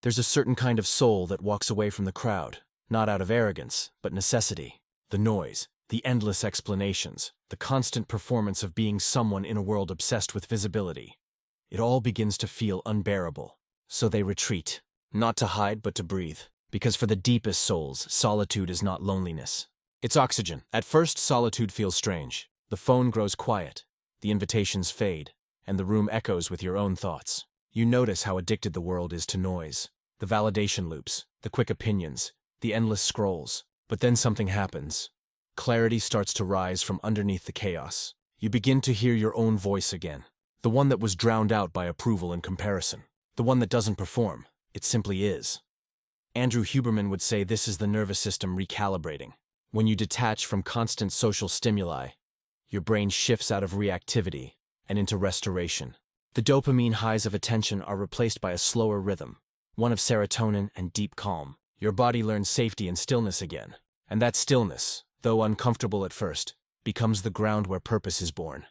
There's a certain kind of soul that walks away from the crowd, not out of arrogance, but necessity. The noise, the endless explanations, the constant performance of being someone in a world obsessed with visibility. It all begins to feel unbearable. So they retreat, not to hide but to breathe. Because for the deepest souls, solitude is not loneliness. It's oxygen. At first, solitude feels strange. The phone grows quiet, the invitations fade, and the room echoes with your own thoughts. You notice how addicted the world is to noise, the validation loops, the quick opinions, the endless scrolls. But then something happens. Clarity starts to rise from underneath the chaos. You begin to hear your own voice again, the one that was drowned out by approval and comparison, the one that doesn't perform, it simply is. Andrew Huberman would say this is the nervous system recalibrating. When you detach from constant social stimuli, your brain shifts out of reactivity and into restoration. The dopamine highs of attention are replaced by a slower rhythm, one of serotonin and deep calm. Your body learns safety and stillness again, and that stillness, though uncomfortable at first, becomes the ground where purpose is born.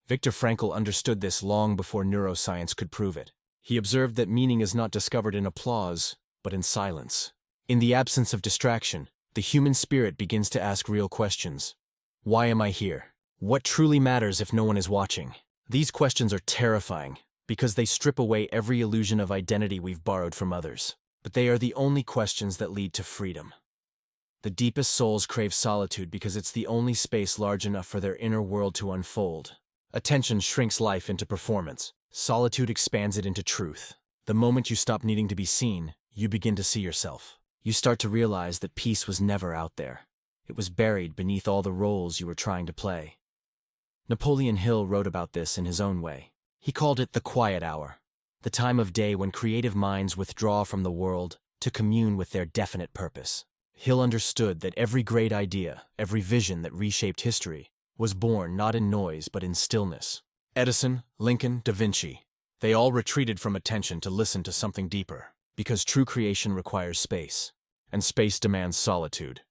Viktor Frankl understood this long before neuroscience could prove it. He observed that meaning is not discovered in applause, but in silence. In the absence of distraction, the human spirit begins to ask real questions. Why am I here? What truly matters if no one is watching? These questions are terrifying, because they strip away every illusion of identity we've borrowed from others. But they are the only questions that lead to freedom. The deepest souls crave solitude because it's the only space large enough for their inner world to unfold. Attention shrinks life into performance. Solitude expands it into truth. The moment you stop needing to be seen, you begin to see yourself. You start to realize that peace was never out there. It was buried beneath all the roles you were trying to play. Napoleon Hill wrote about this in his own way. He called it the quiet hour, the time of day when creative minds withdraw from the world to commune with their definite purpose. Hill understood that every great idea, every vision that reshaped history, was born not in noise but in stillness. Edison, Lincoln, Da Vinci, they all retreated from attention to listen to something deeper, because true creation requires space, and space demands solitude.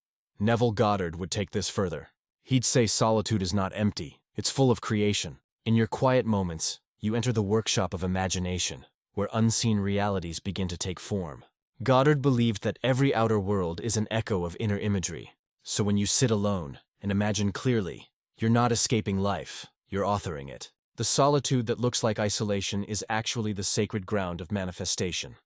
Neville Goddard would take this further. He'd say solitude is not empty, it's full of creation. In your quiet moments, you enter the workshop of imagination, where unseen realities begin to take form. Goddard believed that every outer world is an echo of inner imagery. So when you sit alone and imagine clearly, you're not escaping life, you're authoring it. The solitude that looks like isolation is actually the sacred ground of manifestation.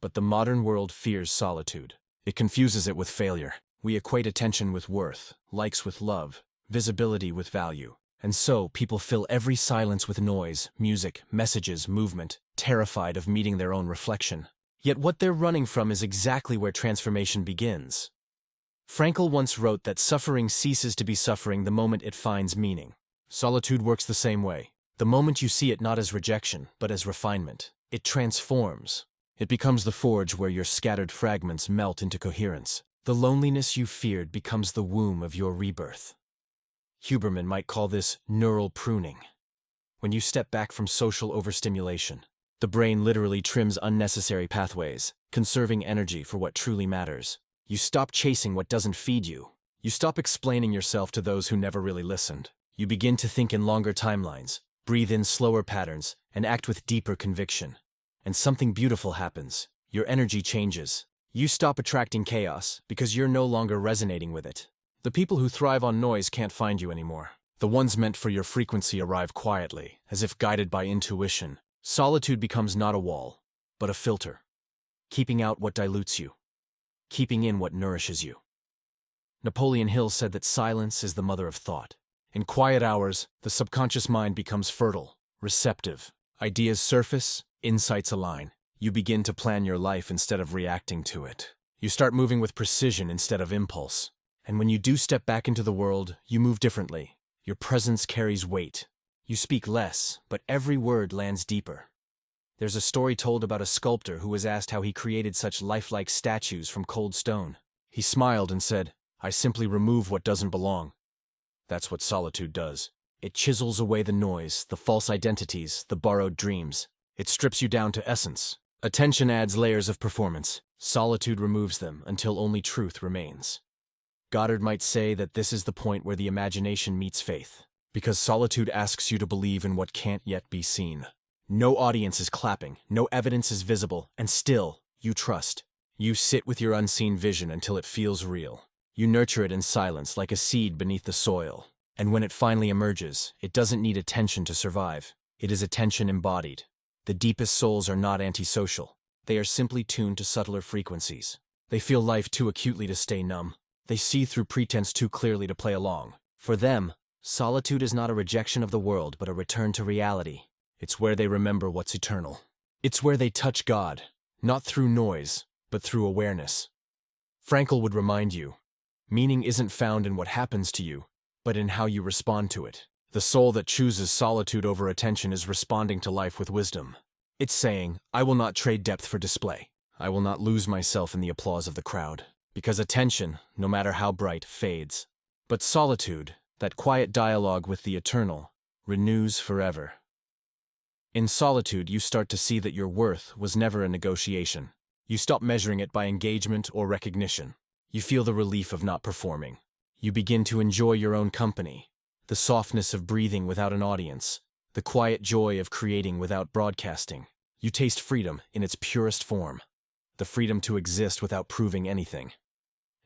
But the modern world fears solitude. It confuses it with failure. We equate attention with worth, likes with love, visibility with value. And so, people fill every silence with noise, music, messages, movement, terrified of meeting their own reflection. Yet what they're running from is exactly where transformation begins. Frankl once wrote that suffering ceases to be suffering the moment it finds meaning. Solitude works the same way. The moment you see it not as rejection, but as refinement, it transforms. It becomes the forge where your scattered fragments melt into coherence. The loneliness you feared becomes the womb of your rebirth. Huberman might call this neural pruning. When you step back from social overstimulation, the brain literally trims unnecessary pathways, conserving energy for what truly matters. You stop chasing what doesn't feed you. You stop explaining yourself to those who never really listened. You begin to think in longer timelines, breathe in slower patterns, and act with deeper conviction. And something beautiful happens. Your energy changes. You stop attracting chaos because you're no longer resonating with it. The people who thrive on noise can't find you anymore. The ones meant for your frequency arrive quietly, as if guided by intuition. Solitude becomes not a wall, but a filter, keeping out what dilutes you, keeping in what nourishes you. Napoleon Hill said that silence is the mother of thought. In quiet hours, the subconscious mind becomes fertile, receptive. Ideas surface, insights align. You begin to plan your life instead of reacting to it. You start moving with precision instead of impulse. And when you do step back into the world, you move differently. Your presence carries weight. You speak less, but every word lands deeper. There's a story told about a sculptor who was asked how he created such lifelike statues from cold stone. He smiled and said, "I simply remove what doesn't belong." That's what solitude does. It chisels away the noise, the false identities, the borrowed dreams. It strips you down to essence. Attention adds layers of performance. Solitude removes them until only truth remains. Goddard might say that this is the point where the imagination meets faith, because solitude asks you to believe in what can't yet be seen. No audience is clapping, no evidence is visible, and still, you trust. You sit with your unseen vision until it feels real. You nurture it in silence like a seed beneath the soil. And when it finally emerges, it doesn't need attention to survive. It is attention embodied. The deepest souls are not antisocial. They are simply tuned to subtler frequencies. They feel life too acutely to stay numb. They see through pretense too clearly to play along. For them, solitude is not a rejection of the world, but a return to reality. It's where they remember what's eternal. It's where they touch God, not through noise, but through awareness. Frankl would remind you, meaning isn't found in what happens to you, but in how you respond to it. The soul that chooses solitude over attention is responding to life with wisdom. It's saying, I will not trade depth for display. I will not lose myself in the applause of the crowd. Because attention, no matter how bright, fades. But solitude, that quiet dialogue with the eternal, renews forever. In solitude, you start to see that your worth was never a negotiation. You stop measuring it by engagement or recognition. You feel the relief of not performing. You begin to enjoy your own company, the softness of breathing without an audience, the quiet joy of creating without broadcasting. You taste freedom in its purest form, the freedom to exist without proving anything.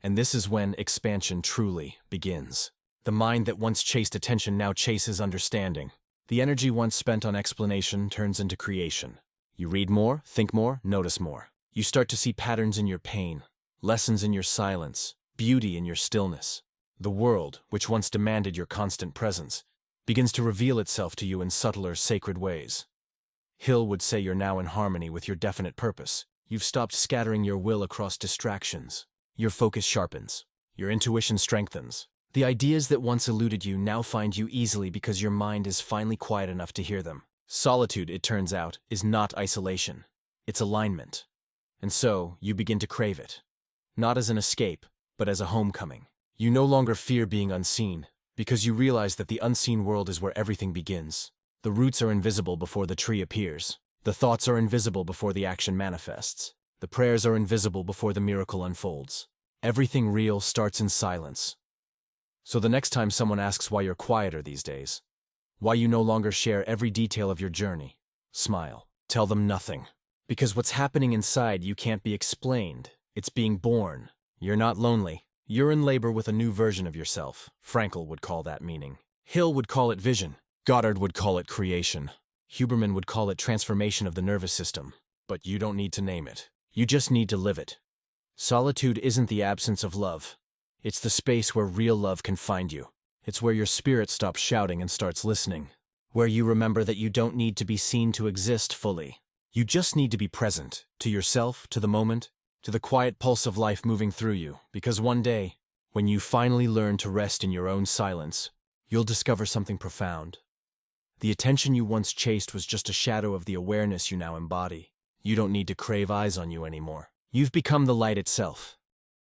And this is when expansion truly begins. The mind that once chased attention now chases understanding. The energy once spent on explanation turns into creation. You read more, think more, notice more. You start to see patterns in your pain, lessons in your silence, beauty in your stillness. The world, which once demanded your constant presence, begins to reveal itself to you in subtler, sacred ways. Hill would say you're now in harmony with your definite purpose. You've stopped scattering your will across distractions. Your focus sharpens. Your intuition strengthens. The ideas that once eluded you now find you easily because your mind is finally quiet enough to hear them. Solitude, it turns out, is not isolation. It's alignment. And so, you begin to crave it. Not as an escape, but as a homecoming. You no longer fear being unseen, because you realize that the unseen world is where everything begins. The roots are invisible before the tree appears. The thoughts are invisible before the action manifests. The prayers are invisible before the miracle unfolds. Everything real starts in silence. So the next time someone asks why you're quieter these days, why you no longer share every detail of your journey, smile. Tell them nothing. Because what's happening inside you can't be explained. It's being born. You're not lonely. You're in labor with a new version of yourself. Frankl would call that meaning. Hill would call it vision. Goddard would call it creation. Huberman would call it transformation of the nervous system. But you don't need to name it. You just need to live it. Solitude isn't the absence of love. It's the space where real love can find you. It's where your spirit stops shouting and starts listening. Where you remember that you don't need to be seen to exist fully. You just need to be present, to yourself, to the moment, to the quiet pulse of life moving through you. Because one day, when you finally learn to rest in your own silence, you'll discover something profound. The attention you once chased was just a shadow of the awareness you now embody. You don't need to crave eyes on you anymore. You've become the light itself.